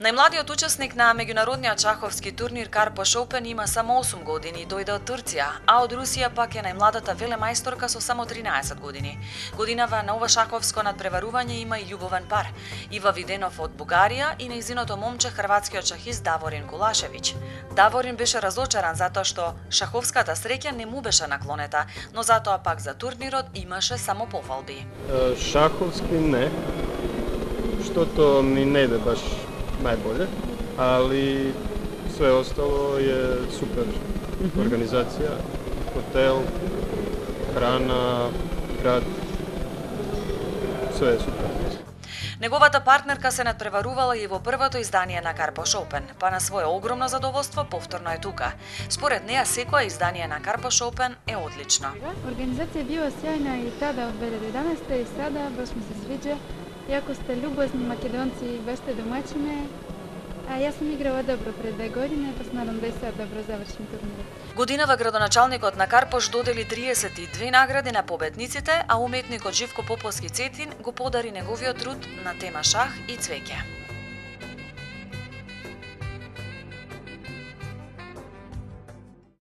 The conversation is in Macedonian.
Најмладиот учесник на меѓународниот шаховски турнир Карпош Опен има само 8 години и дојде од Турција, а од Русија пак е најмладата велемајсторка со само 13 години. Годинава на ова шаховско надпреварување има и љубовен пар. Ива Виденов од Бугарија и нејзиното момче хрватскиот шахист Даворин Кулашевиќ. Даворин беше разочаран затоа што шаховската среќа не му беше наклонета, но затоа пак за турнирот имаше само пофалби. Шаховски не, штото ми не иде баш најболje, ali sve ostalo je super. Organizacija, hotel, hrana, grad, sve je super. Неговата партнерка се надпреварувала и во првото издание на Карпош Опен, па на свое огромно задоволство повторно е тука. Според неа секое издание на Карпош Опен е одлично. Организација е била сјајна и тада од 2011 и сада баш ми се свиѓа. Јако сте љубозни македонци, беште домаќине. А јас сум играла добро пред 2 години, па се надам да и сега добро завршим турнирот. Годинава градоначалникот на Карпош додели 32 награди на победниците, а уметникот Живко Поповски Цетин го подари неговиот труд на тема шах и цвеќе.